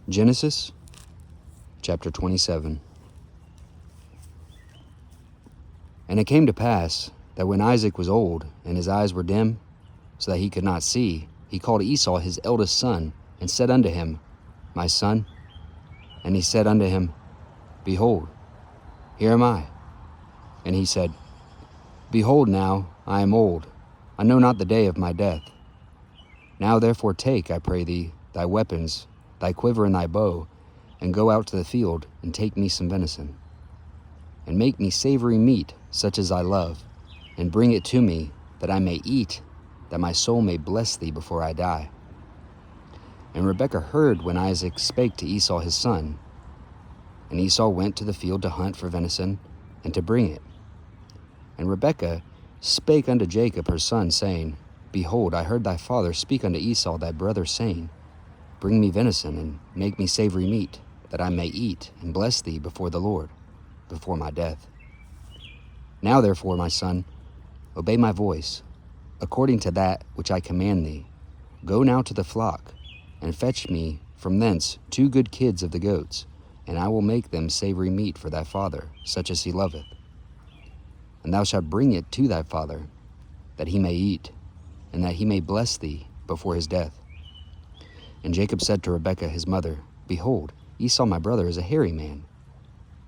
Genesis chapter 27. And it came to pass that when Isaac was old, and his eyes were dim, so that he could not see, he called Esau his eldest son, and said unto him, My son. And he said unto him, Behold, here am I. And he said, Behold now, I am old, I know not the day of my death. Now therefore take, I pray thee, thy weapons, thy quiver and thy bow, and go out to the field, and take me some venison. And make me savory meat, such as I love, and bring it to me, that I may eat, that my soul may bless thee before I die. And Rebekah heard when Isaac spake to Esau his son. And Esau went to the field to hunt for venison, and to bring it. And Rebekah spake unto Jacob her son, saying, Behold, I heard thy father speak unto Esau thy brother, saying, Bring me venison, and make me savory meat, that I may eat, and bless thee before the Lord, before my death. Now therefore, my son, obey my voice, according to that which I command thee. Go now to the flock, and fetch me from thence 2 good kids of the goats, and I will make them savory meat for thy father, such as he loveth. And thou shalt bring it to thy father, that he may eat, and that he may bless thee before his death. And Jacob said to Rebekah his mother, Behold, Esau my brother is a hairy man,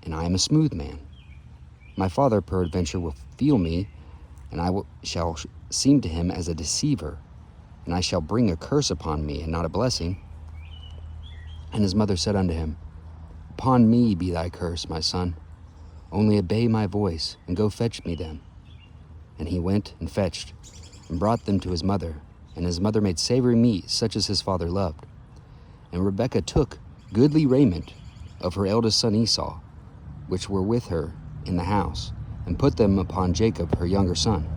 and I am a smooth man. My father peradventure will feel me, and shall seem to him as a deceiver, and I shall bring a curse upon me, and not a blessing. And his mother said unto him, Upon me be thy curse, my son. Only obey my voice, and go fetch me them. And he went and fetched, and brought them to his mother. And his mother made savory meat, such as his father loved. And Rebekah took goodly raiment of her eldest son Esau, which were with her in the house, and put them upon Jacob her younger son.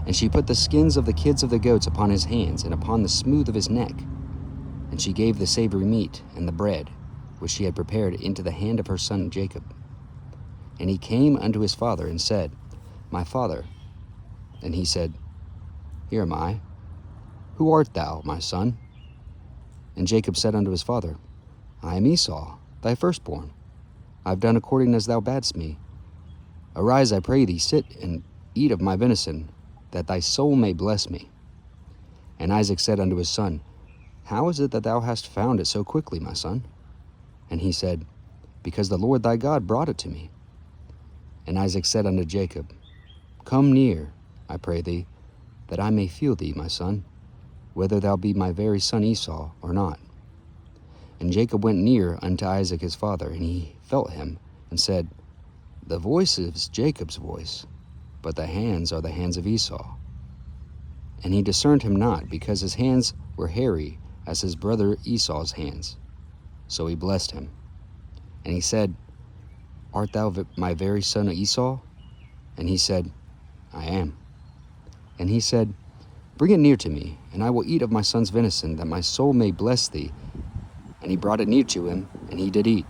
And she put the skins of the kids of the goats upon his hands, and upon the smooth of his neck. And she gave the savory meat and the bread, which she had prepared, into the hand of her son Jacob. And he came unto his father, and said, My father. And he said, Here am I. Who art thou, my son? And Jacob said unto his father, I am Esau, thy firstborn. I have done according as thou badst me. Arise, I pray thee, sit and eat of my venison, that thy soul may bless me. And Isaac said unto his son, How is it that thou hast found it so quickly, my son? And he said, Because the Lord thy God brought it to me. And Isaac said unto Jacob, Come near, I pray thee, that I may feel thee, my son, whether thou be my very son Esau or not. And Jacob went near unto Isaac his father, and he felt him, and said, The voice is Jacob's voice, but the hands are the hands of Esau. And he discerned him not, because his hands were hairy as his brother Esau's hands. So he blessed him. And he said, Art thou my very son Esau? And he said, I am. And he said, Bring it near to me, and I will eat of my son's venison, that my soul may bless thee. And he brought it near to him, and he did eat.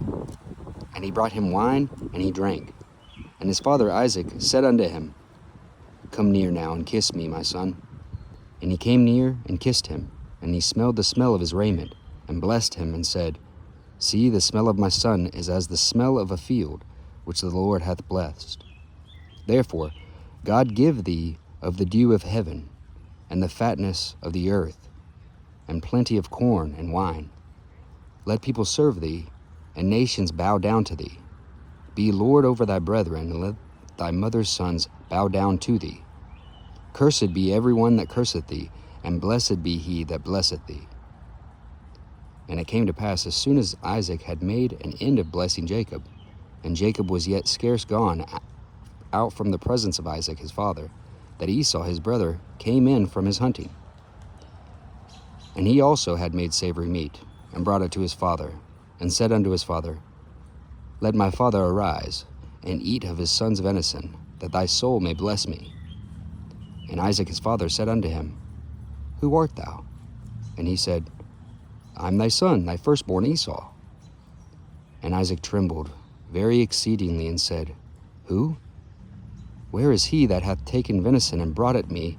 And he brought him wine, and he drank. And his father Isaac said unto him, Come near now, and kiss me, my son. And he came near, and kissed him. And he smelled the smell of his raiment, and blessed him, and said, See, the smell of my son is as the smell of a field, which the Lord hath blessed. Therefore God give thee of the dew of heaven, and the fatness of the earth, and plenty of corn and wine. Let people serve thee, and nations bow down to thee. Be Lord over thy brethren, and let thy mother's sons bow down to thee. Cursed be every one that curseth thee, and blessed be he that blesseth thee. And it came to pass, as soon as Isaac had made an end of blessing Jacob, and Jacob was yet scarce gone out from the presence of Isaac his father, that Esau his brother came in from his hunting. And he also had made savory meat, and brought it to his father, and said unto his father, Let my father arise, and eat of his son's venison, that thy soul may bless me. And Isaac his father said unto him, Who art thou? And he said, I am thy son, thy firstborn Esau. And Isaac trembled very exceedingly, and said, Who? Where is he that hath taken venison and brought it me,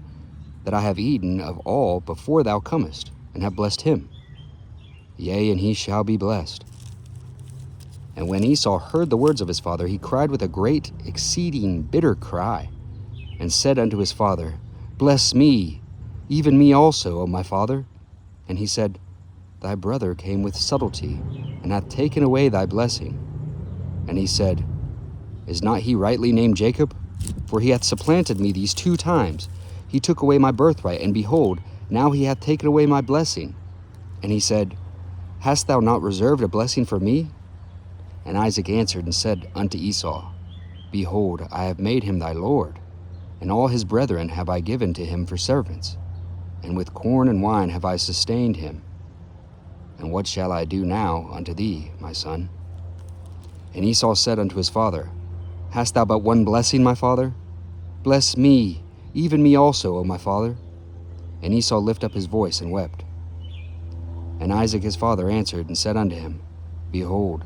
that I have eaten of all before thou comest, and have blessed him? yea, and he shall be blessed. And when Esau heard the words of his father, he cried with a great, exceeding bitter cry, and said unto his father, Bless me, even me also, O my father. And he said, Thy brother came with subtlety, and hath taken away thy blessing. And he said, Is not he rightly named Jacob? For he hath supplanted me these 2 times. He took away my birthright, and behold, now he hath taken away my blessing. And he said, Hast thou not reserved a blessing for me? And Isaac answered and said unto Esau, Behold, I have made him thy lord, and all his brethren have I given to him for servants, and with corn and wine have I sustained him. And what shall I do now unto thee, my son? And Esau said unto his father, Hast thou but one blessing, my father? Bless me, even me also, O my father. And Esau lifted up his voice and wept. And Isaac his father answered and said unto him, Behold,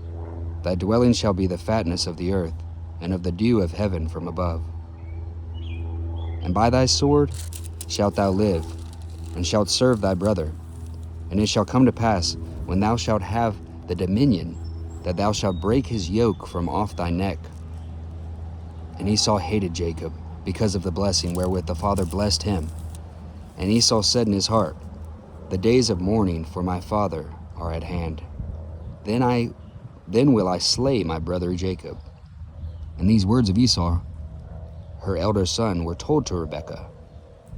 thy dwelling shall be the fatness of the earth, and of the dew of heaven from above. And by thy sword shalt thou live, and shalt serve thy brother. And it shall come to pass, when thou shalt have the dominion, that thou shalt break his yoke from off thy neck. And Esau hated Jacob, because of the blessing wherewith the father blessed him. And Esau said in his heart, The days of mourning for my father are at hand. Then will I slay my brother Jacob. And these words of Esau, her elder son, were told to Rebekah.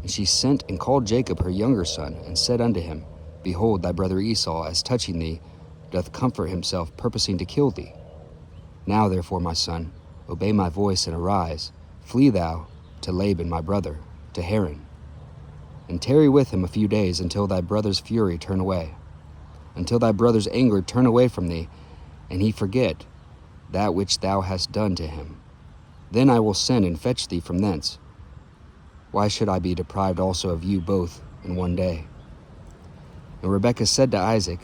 And she sent and called Jacob her younger son, and said unto him, Behold, thy brother Esau, as touching thee, doth comfort himself, purposing to kill thee. Now therefore, my son, obey my voice, and arise, flee thou to Laban my brother, to Haran, and tarry with him a few days, until thy brother's fury turn away, until thy brother's anger turn away from thee, and he forget that which thou hast done to him. Then I will send and fetch thee from thence. Why should I be deprived also of you both in one day? And Rebekah said to Isaac,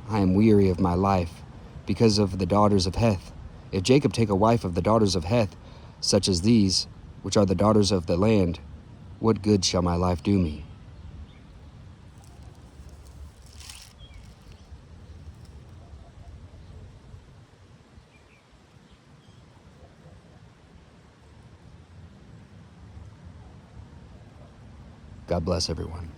I am weary of my life, because of the daughters of Heth. If Jacob take a wife of the daughters of Heth, such as these, which are the daughters of the land, what good shall my life do me? God bless everyone.